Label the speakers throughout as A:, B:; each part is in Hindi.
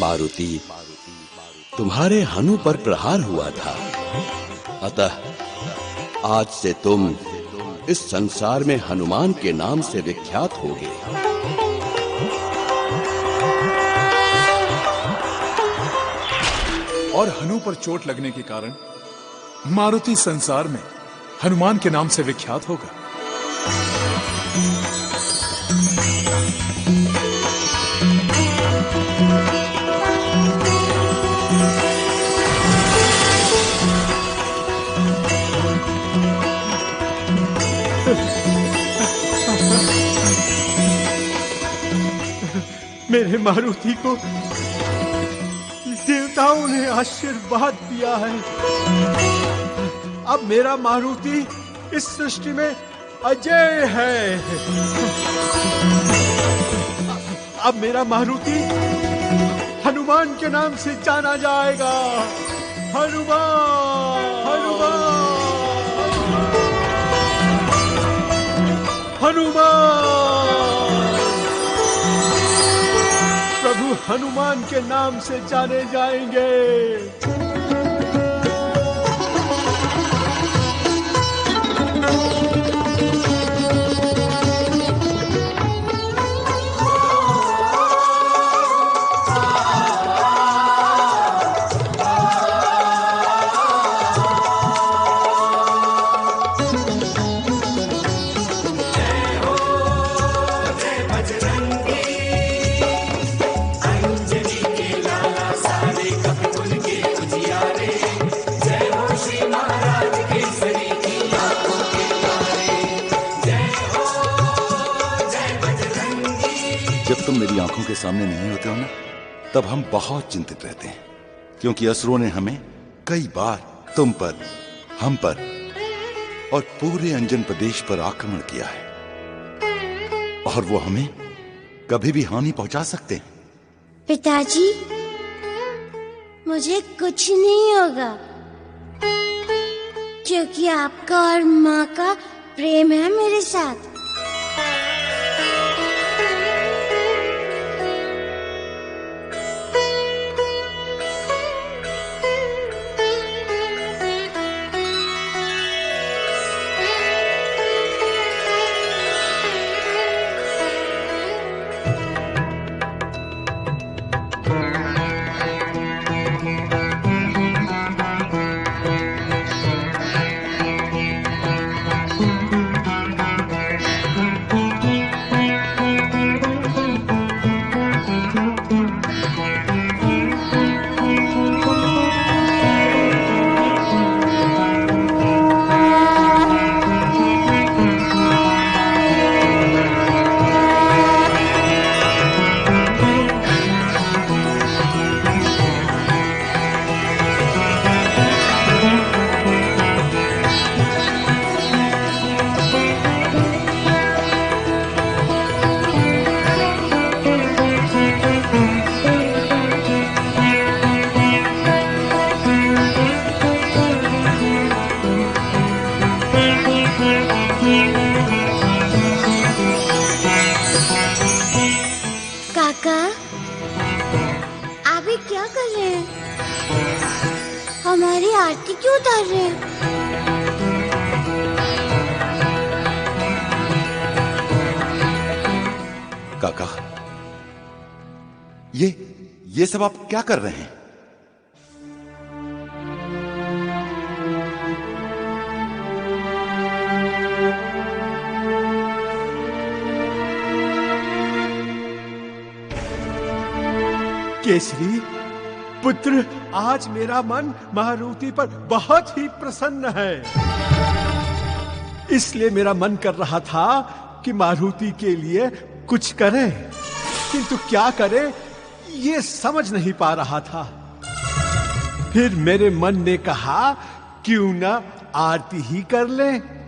A: मारुति, तुम्हारे हनु पर प्रहार हुआ था, अतः आज से तुम इस संसार में हनुमान के नाम से विख्यात होगे।
B: और हनु पर चोट लगने के कारण मारुति संसार में हनुमान के नाम से विख्यात होगा।
C: मेरे मारुति को देवताओं ने आशीर्वाद दिया है। अब मेरा मारुति इस सृष्टि में अजय है। अब मेरा मारुति हनुमान के नाम से जाना जाएगा। हनुमान, हनुमान, हनुमान। प्रभु हनुमान के नाम से जाने जाएंगे।
D: जब तुम मेरी आंखों के सामने नहीं होते हो ना, तब हम बहुत चिंतित रहते हैं, क्योंकि असुरों ने हमें कई बार तुम पर, हम पर और पूरे अंजन प्रदेश पर आक्रमण किया है, और वो हमें कभी भी हानि पहुंचा सकते हैं।
E: पिताजी, मुझे कुछ नहीं होगा, क्योंकि आपका और माँ का प्रेम है मेरे साथ। हमारी आरती क्यों उतार रहे हैं?
D: काका, ये सब आप क्या कर रहे हैं?
C: केसरी पुत्र, आज मेरा मन मारुति पर बहुत ही प्रसन्न है। इसलिए मेरा मन कर रहा था कि मारुति के लिए कुछ करें, किंतु क्या करें ये समझ नहीं पा रहा था। फिर मेरे मन ने कहा क्यों ना आरती ही कर लें।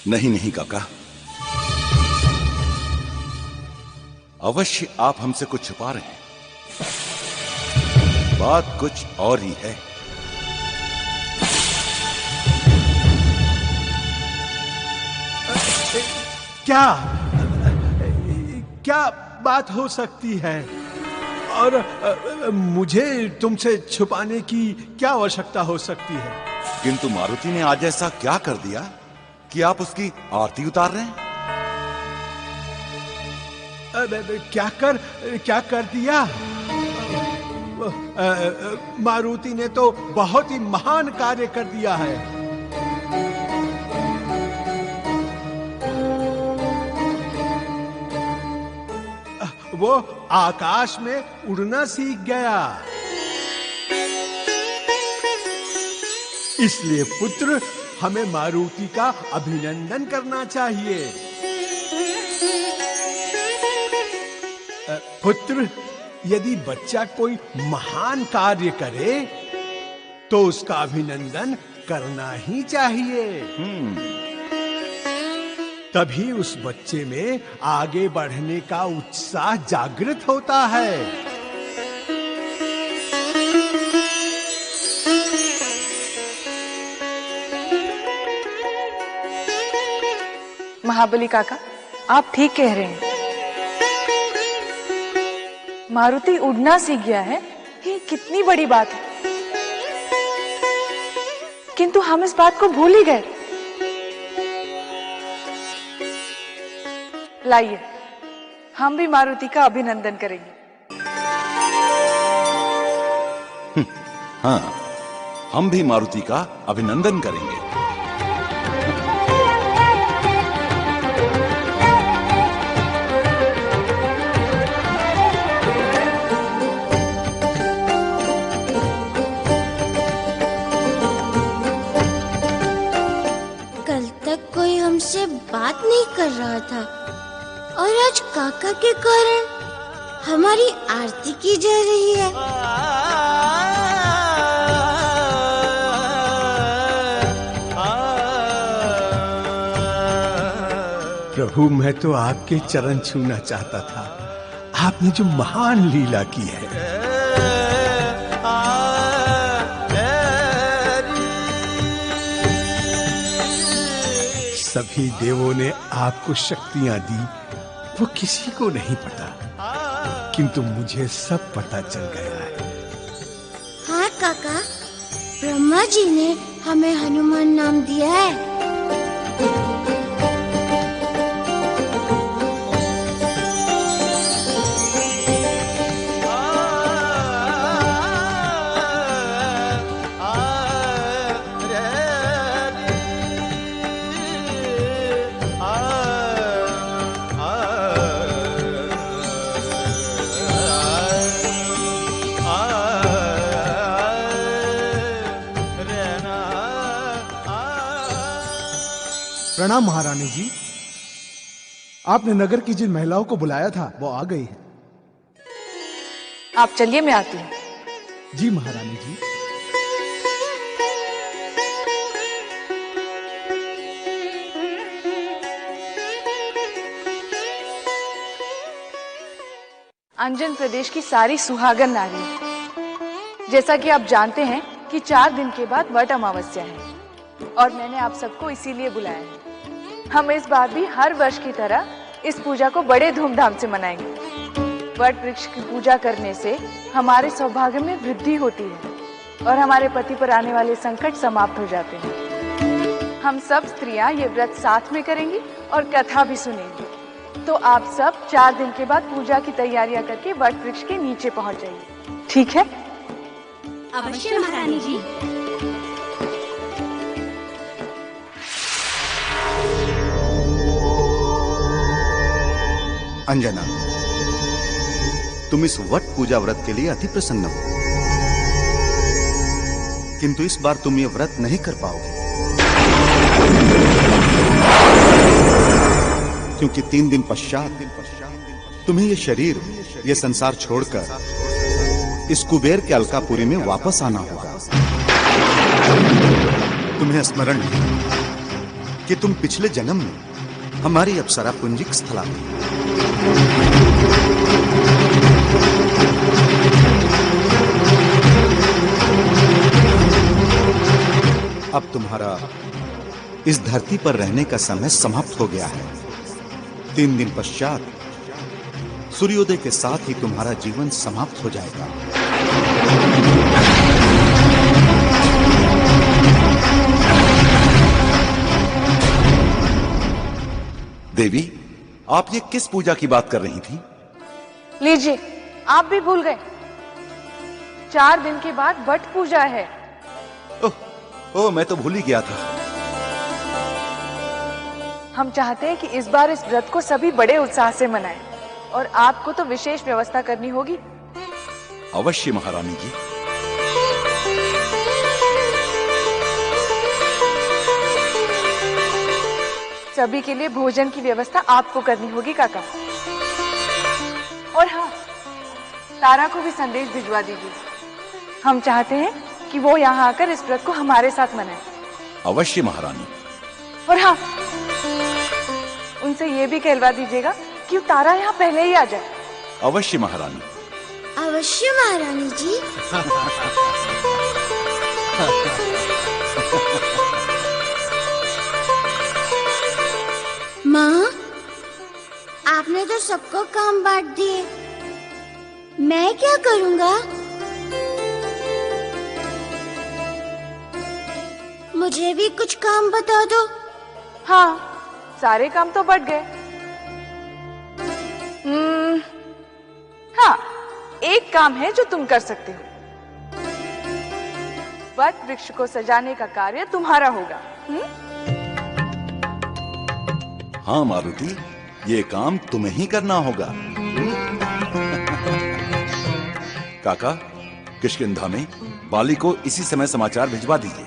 D: नहीं नहीं काका, अवश्य आप हमसे कुछ छुपा रहे हैं। बात कुछ और ही है।
C: क्या बात हो सकती है? और मुझे तुमसे छुपाने की क्या आवश्यकता हो सकती है?
D: किंतु मारुति ने आज ऐसा क्या कर दिया कि आप उसकी आरती उतार रहे हैं?
C: क्या कर दिया? मारुति ने तो बहुत ही महान कार्य कर दिया है। वो आकाश में उड़ना सीख गया। इसलिए पुत्र, हमें मारुति का अभिनंदन करना चाहिए। पुत्र, यदि बच्चा कोई महान कार्य करे तो उसका अभिनंदन करना ही चाहिए। तभी उस बच्चे में आगे बढ़ने का उत्साह जागृत होता है।
F: महाबली काका, आप ठीक कह रहे हैं। मारुति उड़ना सीख गया है, ये कितनी बड़ी बात है। किंतु हम इस बात को भूल ही गए। लाइए, हम भी मारुति का अभिनंदन करेंगे।
D: हाँ, हम भी मारुति का अभिनंदन करेंगे।
E: कल तक कोई हमसे बात नहीं कर रहा था और आज काका के कारण हमारी आरती की जा रही है।
C: प्रभु, मैं तो आपके चरण छूना चाहता था। आपने जो महान लीला की है। सभी देवों ने आपको शक्तियां दी, वो किसी को नहीं पता, किंतु मुझे सब पता चल गया है।
E: हाँ काका, ब्रह्मा जी ने हमें हनुमान नाम दिया है।
G: प्रणाम महारानी जी। आपने नगर की जिन महिलाओं को बुलाया था वो आ गई है।
F: आप चलिए, मैं आती हूँ।
G: जी महारानी जी।
F: अंजन प्रदेश की सारी सुहागन नारी, जैसा कि आप जानते हैं कि 4 दिन के बाद वट अमावस्या है और मैंने आप सबको इसीलिए बुलाया है। हम इस बार भी हर वर्ष की तरह इस पूजा को बड़े धूमधाम से मनाएंगे। वट वृक्ष की पूजा करने से हमारे सौभाग्य में वृद्धि होती है और हमारे पति पर आने वाले संकट समाप्त हो जाते हैं। हम सब स्त्रियां ये व्रत साथ में करेंगी और कथा भी सुनेंगी। तो आप सब 4 दिन के बाद पूजा की तैयारियां करके वट वृक्ष के नीचे पहुंच जाइए, ठीक है?
E: अवश्य महारानी जी।
H: अंजना, तुम इस वट पूजा व्रत के लिए अति प्रसन्न हो, किंतु इस बार तुम ये व्रत नहीं कर पाओगे, क्योंकि 3 दिन पश्चात तुम्हें ये शरीर, ये संसार छोड़कर इस कुबेर के अलकापुरी में वापस आना होगा। तुम्हें स्मरण है कि तुम पिछले जन्म में हमारी अप्सरा पुंजिक स्थला थी। अब तुम्हारा इस धरती पर रहने का समय समाप्त हो गया है। 3 दिन पश्चात सूर्योदय के साथ ही तुम्हारा जीवन समाप्त हो जाएगा।
D: देवी, आप ये किस पूजा की बात कर रही थी?
F: लीजिए, आप भी भूल गए। 4 दिन के बाद वट पूजा है।
D: ओह, मैं तो भूल ही गया था।
F: हम चाहते हैं कि इस बार इस व्रत को सभी बड़े उत्साह से मनाएं और आपको तो विशेष व्यवस्था करनी होगी।
D: अवश्य महारानी जी।
F: सभी के लिए भोजन की व्यवस्था आपको करनी होगी काका। और हाँ, तारा को भी संदेश भिजवा दीजिए। हम चाहते हैं कि वो यहाँ आकर इस व्रत को हमारे साथ मनाए।
D: अवश्य महारानी।
F: और हाँ, उनसे ये भी कहलवा दीजिएगा कि तारा यहाँ पहले ही आ जाए।
D: अवश्य महारानी।
E: अवश्य महारानी जी। माँ, आपने तो सबको काम बांट दिए, मैं क्या करूँगा? मुझे भी कुछ काम बता दो।
F: हाँ, सारे काम तो बढ़ गए। हाँ, एक काम है जो तुम कर सकते हो। वट वृक्ष को सजाने का कार्य तुम्हारा होगा।
D: हाँ मारुति, ये काम तुम्हें ही करना होगा। काका, किष्किंधा में बाली को इसी समय समाचार भिजवा दीजिए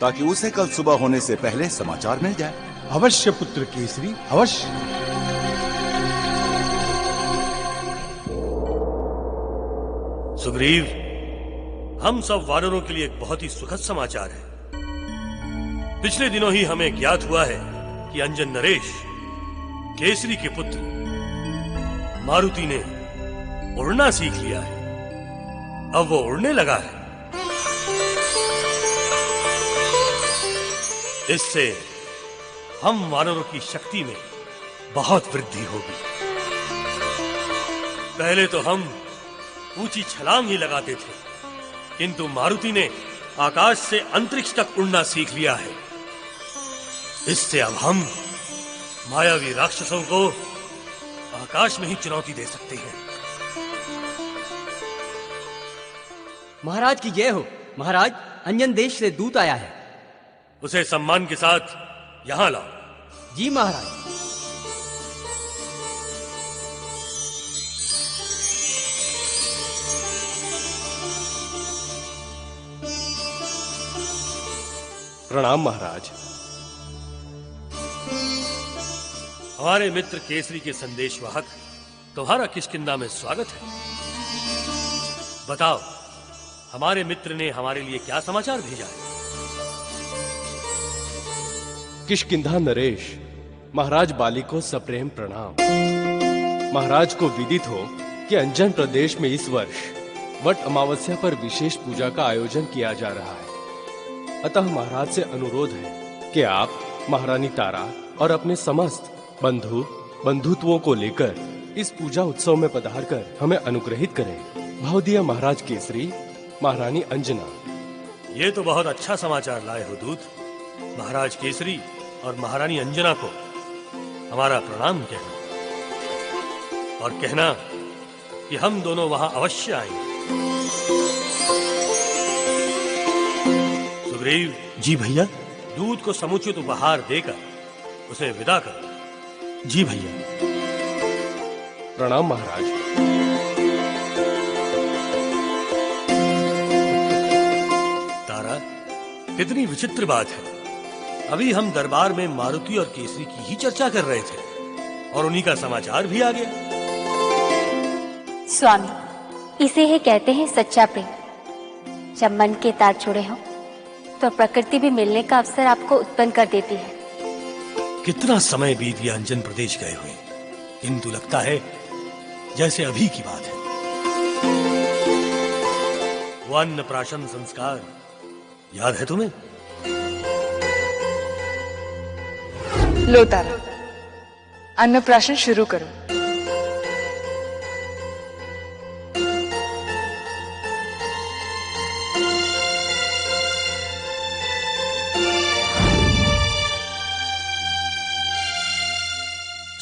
D: ताकि उसे कल सुबह होने से पहले समाचार मिल जाए।
C: अवश्य पुत्र केसरी, अवश्य।
I: सुग्रीव, हम सब वानरों के लिए एक बहुत ही सुखद समाचार है। पिछले दिनों ही हमें ज्ञात हुआ है कि अंजन नरेश, केसरी के पुत्र मारुति ने उड़ना सीख लिया है। अब वो उड़ने लगा है। इससे हम वानरों की शक्ति में बहुत वृद्धि होगी। पहले तो हम ऊंची छलांग ही लगाते थे, किंतु मारुति ने आकाश से अंतरिक्ष तक उड़ना सीख लिया है। इससे अब हम मायावी राक्षसों को आकाश में ही चुनौती दे सकते हैं।
J: महाराज की जय हो। महाराज, अंजन देश से दूत आया है।
I: उसे सम्मान के साथ यहां लाओ।
J: जी महाराज।
K: प्रणाम महाराज।
I: हमारे मित्र केसरी के संदेशवाहक तुम्हारा किष्किंधा में स्वागत है। बताओ, हमारे मित्र ने हमारे लिए क्या समाचार भेजा है?
K: किष्किंधा नरेश, महाराज बाली को सप्रेम प्रणाम। महाराज को विदित हो कि अंजन प्रदेश में इस वर्ष वट अमावस्या पर विशेष पूजा का आयोजन किया जा रहा है। अतः महाराज से अनुरोध है कि आप महारानी तारा और अपने समस्त बंधुत्वों को लेकर इस पूजा उत्सव में पधार कर हमें अनुग्रहित करें। भावदिया महाराज केसरी, महारानी अंजना।
I: ये तो बहुत अच्छा समाचार लाए हो दूत। महाराज केसरी और महारानी अंजना को हमारा प्रणाम कहना और कहना कि हम दोनों वहां अवश्य आएंगे। सुग्रीव
L: जी भैया।
I: दूत को समुचित उपहार देकर उसे विदा करो।
L: जी भैया।
K: प्रणाम महाराज।
I: तारा, कितनी विचित्र बात है। अभी हम दरबार में मारुति और केसरी की ही चर्चा कर रहे थे और उन्हीं का समाचार भी आ गया।
M: स्वामी, इसे ही कहते हैं सच्चा प्रेम। जब मन के तार जुड़े हों तो प्रकृति भी मिलने का अवसर आपको उत्पन्न कर देती है।
I: कितना समय बीत गया अंजन प्रदेश गए हुए, किंतु लगता है जैसे अभी की बात है। वो अन्नप्राशन संस्कार याद है तुम्हें?
F: लो तारा, अन्नप्राशन शुरू करो।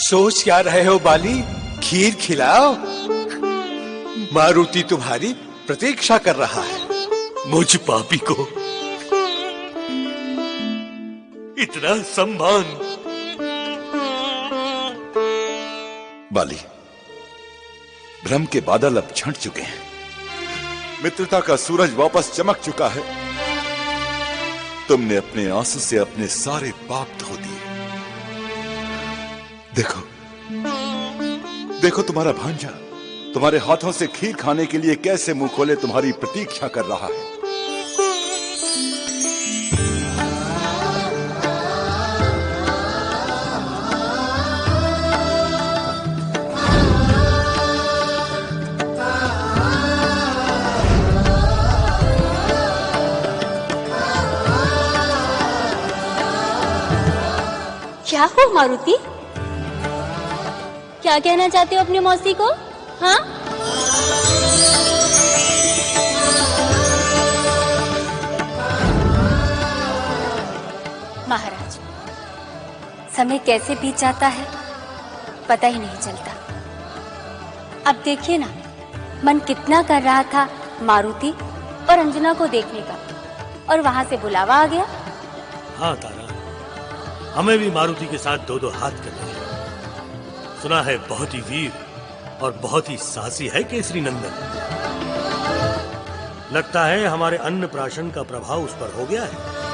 C: सोच क्या रहे हो बाली? खीर खिलाओ। मारुति तुम्हारी प्रतीक्षा कर रहा है।
I: मुझ पापी को इतना सम्मान।
D: बाली, भ्रम के बादल अब छंट चुके हैं। मित्रता का सूरज वापस चमक चुका है। तुमने अपने आंसू से अपने सारे पाप धो दिए। देखो, देखो तुम्हारा भांजा तुम्हारे हाथों से खीर खाने के लिए कैसे मुंह खोले तुम्हारी प्रतीक्षा कर रहा है।
M: क्या हो मारुति? क्या कहना चाहते हो अपनी मौसी को? हाँ? महाराज, समय कैसे बीत जाता है पता ही नहीं चलता। अब देखिए ना, मन कितना कर रहा था मारुति और अंजना को देखने का, और वहां से बुलावा आ गया।
I: हाँ तारा, हमें भी मारुति के साथ दो दो हाथ करने हैं। सुना है बहुत ही वीर और बहुत ही साहसी है केसरी नंदन। लगता है हमारे अन्नप्राशन का प्रभाव उस पर हो गया है।